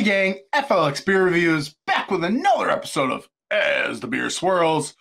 gang, FLX Beer Reviews, back with another episode of As the Beer Swirls,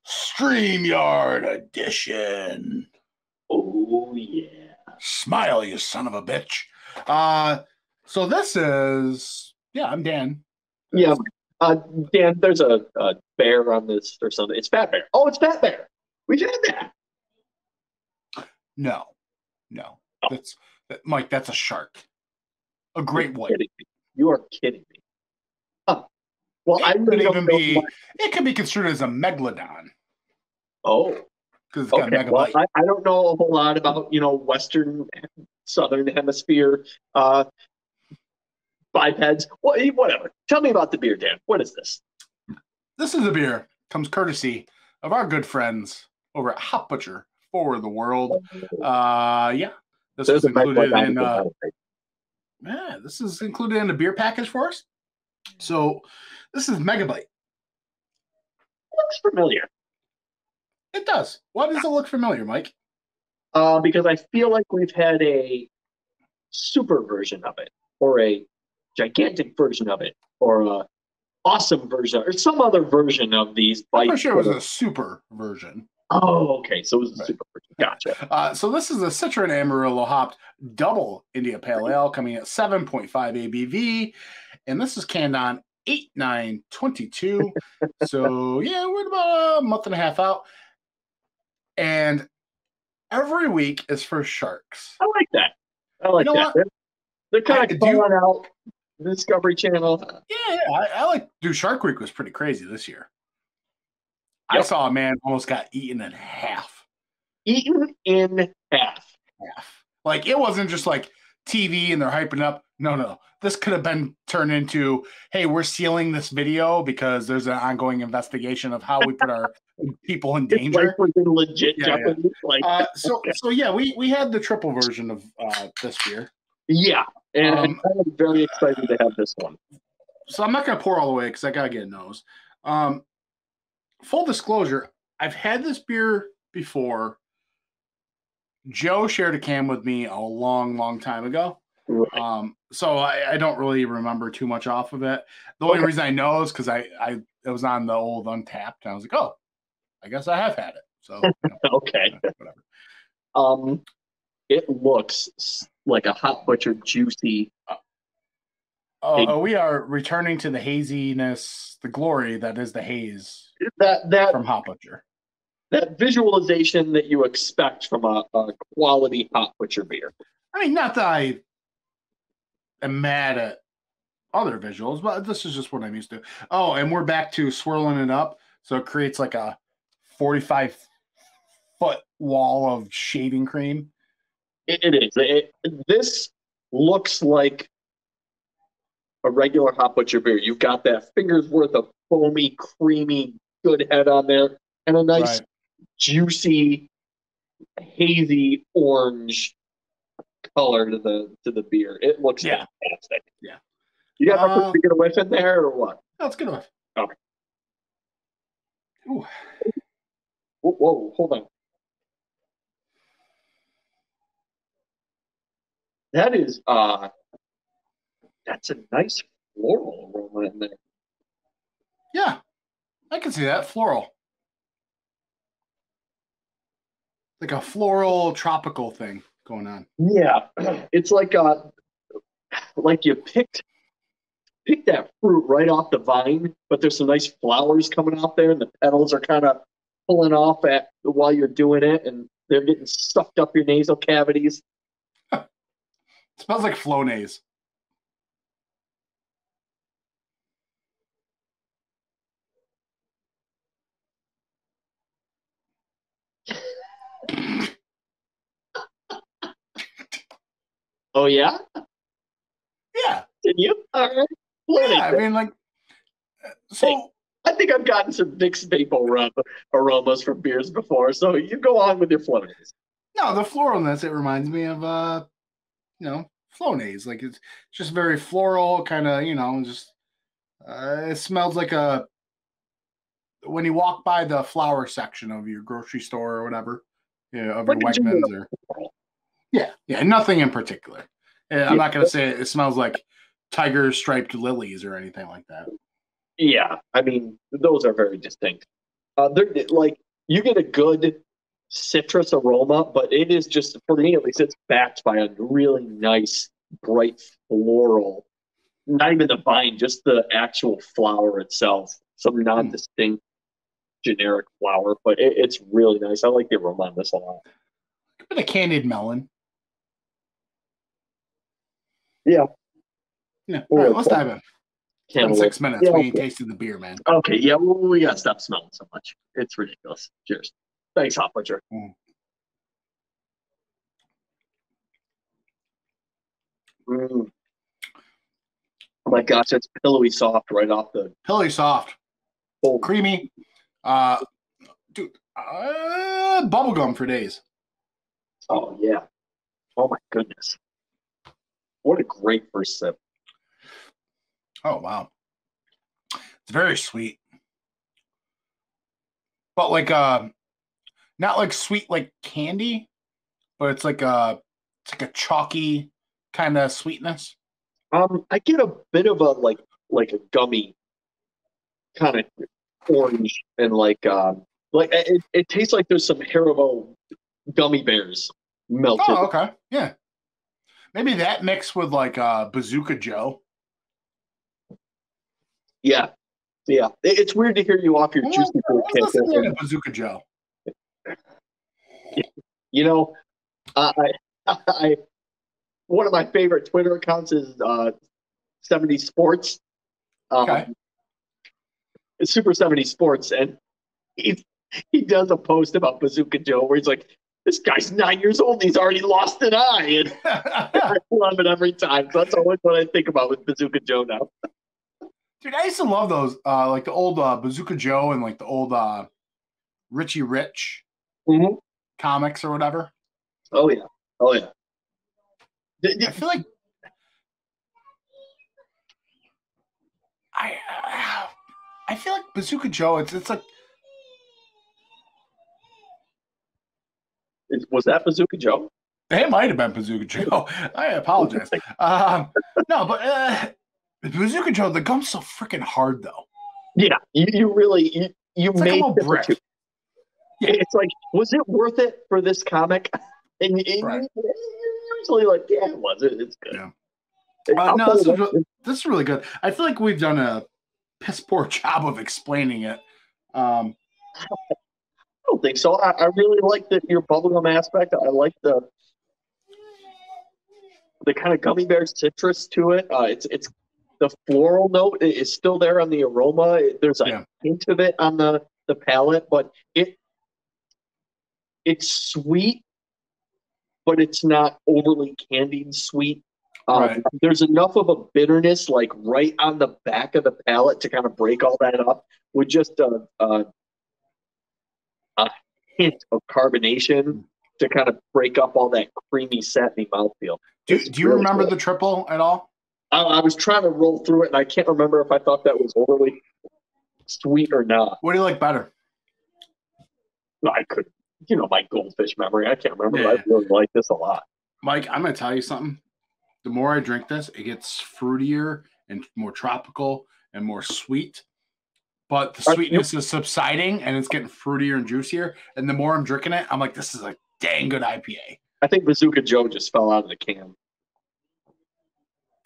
StreamYard Edition. Oh, yeah. Smile, you son of a bitch. So this is, I'm Dan. Yeah, Dan, there's a bear on this or something. It's Fat Bear. Oh, it's Fat Bear. We've had that. No. That's Mike, that's a shark. A great white. You are kidding me. Huh. Well, It could be construed as a megalodon. Oh. Because it's got a megabite. Well, I don't know a whole lot about, Western, Southern Hemisphere bipeds. Whatever. Tell me about the beer, Dan. What is this? This is a beer. Comes courtesy of our good friends over at Hop Butcher for the World. This is included in this is included in the beer package for us. So this is Megabite. Looks familiar. It does. Why does it look familiar, Mike? Because I feel like we've had a super version of it, or a gigantic version of it, or a awesome version, or some other version of these. I'm pretty sure it was a super version. Oh, okay. So it was a super version. Gotcha. So this is a Citra and Amarillo-hopped double India Pale Ale coming at 7.5 ABV. And this is canned on 8/9/22. So, we're about a month and a half out. And every week is for sharks. I like that. They're kind of calling out the Discovery Channel. I like Shark Week was pretty crazy this year. Yep. I saw a man almost got eaten in half. Eaten in half. Like, it wasn't just like TV and they're hyping up. No. This could have been turned into, hey, we're sealing this video because there's an ongoing investigation of how we put our people in danger. Like we're legit jeopardy. We had the triple version of this beer. Yeah, and I'm very excited to have this one. So I'm not going to pour all the way because I got to get a nose. Full disclosure, I've had this beer before. Joe shared a can with me a long time ago. Right. So I don't really remember too much off of it. The only reason I know is because it was on the old Untappd, and I was like, oh, I guess I have had it. So okay, whatever. It looks like a Hop Butcher juicy. We are returning to the haziness, the glory that is the haze. That from Hop Butcher. That visualization that you expect from a quality Hop Butcher beer. I mean, not that I am mad at other visuals, but this is just what I'm used to. Oh, and we're back to swirling it up, so it creates like a 45-foot wall of shaving cream. It is. This looks like a regular Hop Butcher beer. You've got that finger's worth of foamy, creamy, good head on there, and a nice, juicy, hazy orange color to the beer. It looks fantastic. Yeah. You got to get a whiff in there or what? No, let's get a whiff. Okay. Ooh. Whoa, hold on. That is that's a nice floral aroma in there. Yeah, I can see that. Floral. Like a floral tropical thing going on. Yeah. It's like you picked that fruit right off the vine, but there's some nice flowers coming out there and the petals are kind of pulling off while you're doing it and they're getting sucked up your nasal cavities. It smells like Flonase. Oh, yeah? Yeah. Did you? All right. Yeah, I mean, like, so... Hey, I think I've gotten some mixed maple aromas from beers before, so you go on with your Flonase. No, the floralness, it reminds me of, Flonase. Like, it's just very floral, kind of, just... it smells like when you walk by the flower section of your grocery store or whatever, of your Wegmans or... Yeah, nothing in particular. I'm not going to say it smells like tiger striped lilies or anything like that. Yeah, I mean, those are very distinct. They're like, you get a good citrus aroma, but it is just, for me at least, it's backed by a really nice, bright floral. Not even the vine, just the actual flower itself. Some non-distinct generic flower, but it's really nice. I like the aroma on this a lot. A bit of candied melon. Yeah. Yeah. All right, let's dive in. It's been 6 minutes. Yeah, we ain't tasted the beer, man. Okay, yeah, well, we gotta stop smelling so much. It's ridiculous. Cheers. Thanks, Hot Butcher. Oh my gosh, it's pillowy soft right off the. Pillowy soft. Oh. Creamy. Dude, bubblegum for days. Oh, yeah. Oh, my goodness. What a great first sip. Oh, wow. It's very sweet. But like not like sweet like candy, but it's like a chalky kind of sweetness. I get a bit of a like a gummy kind of orange and like it tastes like there's some Haribo gummy bears melted. Oh, okay. Yeah. Maybe that mixed with like Bazooka Joe. Yeah. Yeah. It's weird to hear you off your juicy fruit cake. Bazooka Joe. You know, I one of my favorite Twitter accounts is 70 Sports. Okay. Super 70 Sports, and he does a post about Bazooka Joe where he's like, "This guy's 9 years old. And he's already lost an eye." And I love it every time. So that's always what I think about with Bazooka Joe now. Dude, I used to love those, like the old Bazooka Joe and like the old Richie Rich comics or whatever. Oh yeah, oh yeah. I feel like I feel like Bazooka Joe. It's like. Was that Bazooka Joe? It might have been Bazooka Joe. I apologize. No, but Bazooka Joe, the gum's so freaking hard, though. Yeah, you really you it's made like a brick. Yeah. It's like, was it worth it for this comic? And right. you're usually like, yeah, it was. It's good. Yeah. No, this is really good. I feel like we've done a piss poor job of explaining it. I don't think so. I really like your bubblegum aspect. I like the kind of gummy bear citrus to it. It's the floral note is still there on the aroma. There's a hint of it on the palate, but it's sweet, but it's not overly candied sweet. Right. There's enough of a bitterness, like right on the back of the palate, to kind of break all that up with just a hint of carbonation to kind of break up all that creamy, satiny mouthfeel. Do you remember the triple at all? I was trying to roll through it, and I can't remember if I thought that was overly sweet or not. What do you like better? I could, my goldfish memory. I can't remember. Yeah. But I really like this a lot. Mike, I'm going to tell you something. The more I drink this, it gets fruitier and more tropical and more sweet. But the sweetness is subsiding, and it's getting fruitier and juicier. And the more I'm drinking it, I'm like, this is a dang good IPA. I think Bazooka Joe just fell out of the can.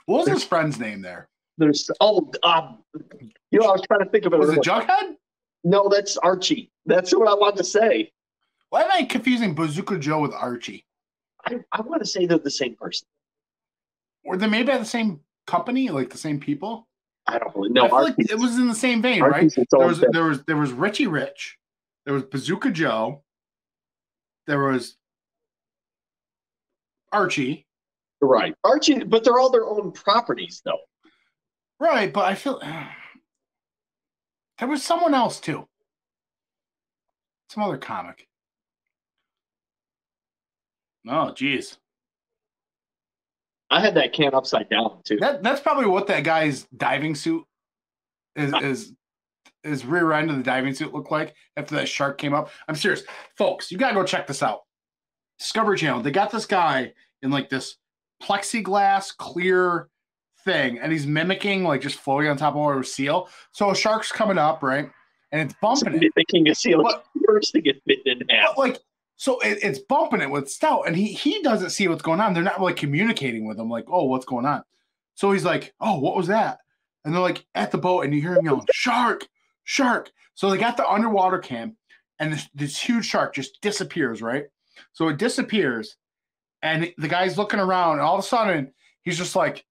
What was his friend's name there? I was trying to think of it. Was it Jughead? No, that's Archie. That's what I wanted to say. Why am I confusing Bazooka Joe with Archie? I want to say they're the same person. Were they made by the same company, like the same people? I don't really know. I feel like it was in the same vein, Archie's right? There was Richie Rich, there was Bazooka Joe, there was Archie. Right. Archie, but they're all their own properties, though. Right, but I feel there was someone else too. Some other comic. Oh, geez. I had that can upside down too. That's probably what that guy's diving suit is rear end of the diving suit looked like after that shark came up. I'm serious. Folks, you gotta go check this out. Discovery Channel. They got this guy in like this plexiglass clear thing, and he's mimicking like just floating on top of a seal. So a shark's coming up, right, and it's bumping it. Mimicking a seal, but first to get bitten in half. But like, so it's bumping it with Stout, and he doesn't see what's going on. They're not really communicating with him, like, oh, what's going on? So he's like, oh, what was that? And they're like at the boat, and you hear him yelling, shark, shark. So they got the underwater cam, and this huge shark just disappears, right? So it disappears, and the guy's looking around, and all of a sudden he's just like,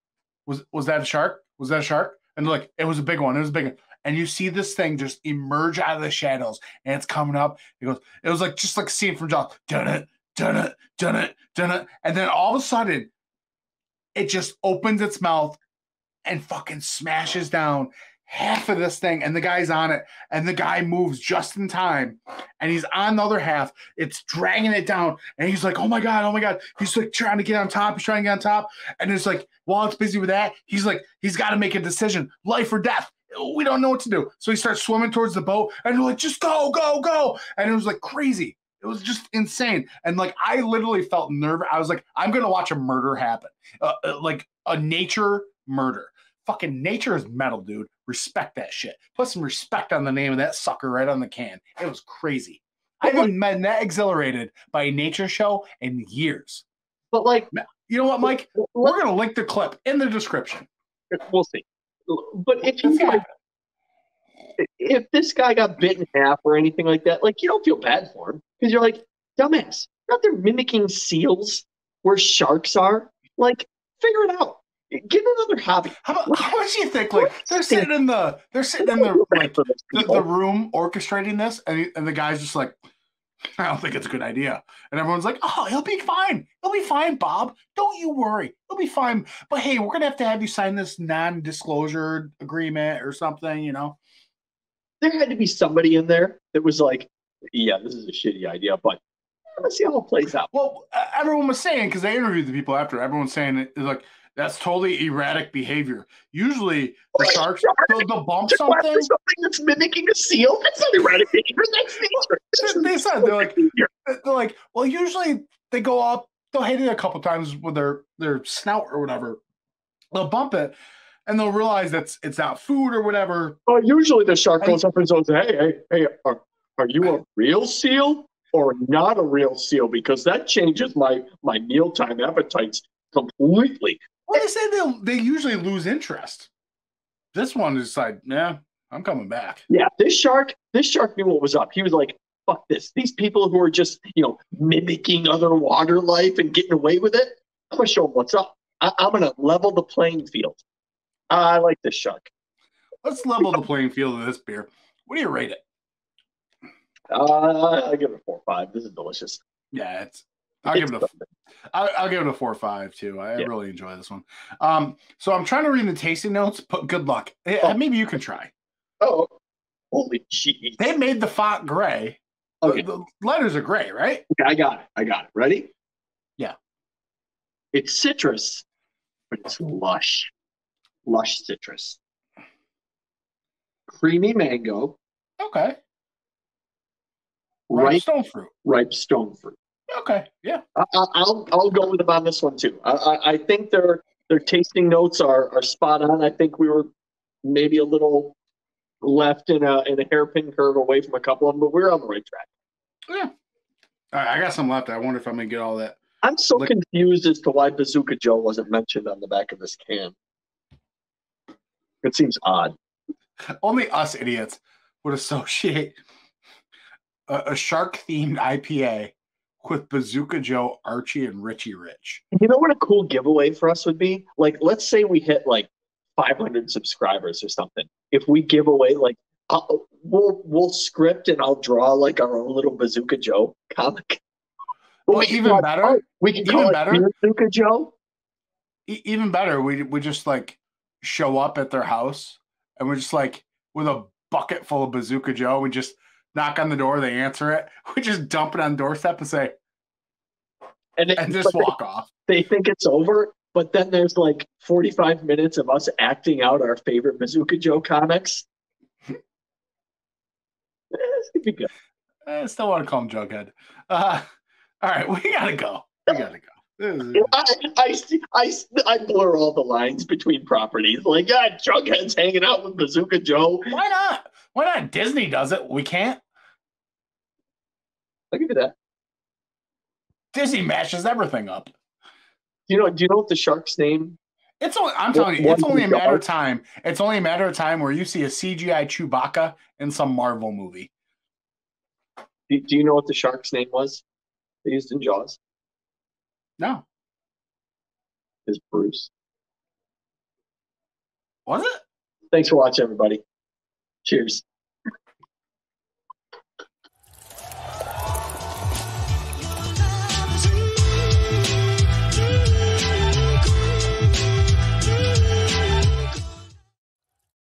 was that a shark? Was that a shark? And they're like, it was a big one. It was a big one. And you see this thing just emerge out of the shadows, and it's coming up. It was like just like a scene from Jaws. Dun it, dun it, dun it, dun it. And then all of a sudden, it just opens its mouth and fucking smashes down half of this thing, and the guy's on it, and the guy moves just in time, and he's on the other half. It's dragging it down, and he's like, oh my god, oh my god. He's like trying to get on top. He's trying to get on top, and it's like, while it's busy with that, he's like, he's got to make a decision, life or death. We don't know what to do. So he starts swimming towards the boat, and they're like, just go, go, go. And it was like crazy. It was just insane. And like, I literally felt nervous. I was like, I'm going to watch a murder happen. Like a nature murder. Fucking nature is metal, dude. Respect that shit. Put some respect on the name of that sucker right on the can. It was crazy. I haven't been that exhilarated by a nature show in years. But like, you know what, Mike? We're going to link the clip in the description. We'll see. But if this guy got bit in half or anything like that, like, you don't feel bad for him because you're like, dumbass, you're out there mimicking seals where sharks are. Like, figure it out. Get another hobby. How much do you think? Like, they're sitting in the like the room orchestrating this, and the guy's just like, I don't think it's a good idea. And everyone's like, oh, he'll be fine. He'll be fine, Bob. Don't you worry. He'll be fine. But hey, we're going to have you sign this non-disclosure agreement or something, you know? There had to be somebody in there that was like, yeah, this is a shitty idea, but let's see how it plays out. Well, everyone was saying, because they interviewed the people after, everyone's saying it's like, that's totally erratic behavior. Usually, the sharks, they'll bump something. Something that's mimicking a seal? That's not erratic behavior. That's nature. They said, they're like, well, usually they go up, they'll hit it a couple times with their snout or whatever. They'll bump it, and they'll realize that it's not food or whatever. Well, usually the shark goes up and says, hey, are you a real seal or not a real seal? Because that changes my mealtime appetites completely. Well, they say they usually lose interest. This one is like, yeah, I'm coming back. Yeah, this shark knew what was up. He was like, fuck this. These people who are just, mimicking other water life and getting away with it, I'm going to show them what's up. I'm going to level the playing field. I like this shark. Let's level the playing field of this beer. What do you rate it? I give it a 4 or 5. This is delicious. Yeah, I'll give it a 4 or 5 too. I really enjoy this one. So I'm trying to read the tasting notes, but good luck. Maybe you can try. Oh, holy jeez! They made the font gray. Okay. The letters are gray, right? Okay, I got it. Ready? Yeah. It's citrus, but it's lush citrus. Creamy mango. Okay. Ripe stone fruit. Okay, yeah. I'll go with them on this one too. I think their tasting notes are spot on. I think we were maybe a little left in a hairpin curve away from a couple of them, but we're on the right track. Yeah. All right, I got some left. I wonder if I'm gonna get all that. I'm so confused as to why Bazooka Joe wasn't mentioned on the back of this can. It seems odd. Only us idiots would associate a shark-themed IPA with Bazooka Joe, Archie, and Richie Rich. You know what a cool giveaway for us would be? Like, let's say we hit like 500 subscribers or something. If we give away, like, we'll script and I'll draw like our own little Bazooka Joe comic. Well, even better. We can call it Bazooka Joe. Even better. We just like show up at their house and we're just like with a bucket full of Bazooka Joe. We just knock on the door. They answer it. We just dump it on the doorstep and say, and just walk off. They think it's over, but then there's like 45 minutes of us acting out our favorite Bazooka Joe comics. This could be good. I still want to call him Jughead. All right, we gotta go. I blur all the lines between properties. Like, yeah, Jughead's hanging out with Bazooka Joe. Why not? Why not? Disney does it. We can't. I'll give you that. Disney mashes everything up. Do you know what the shark's name? I'm telling you, it's only a matter of time. It's only a matter of time where you see a CGI Chewbacca in some Marvel movie. Do you know what the shark's name was? They used in Jaws. No. Is Bruce. Was it? Thanks for watching, everybody. Cheers.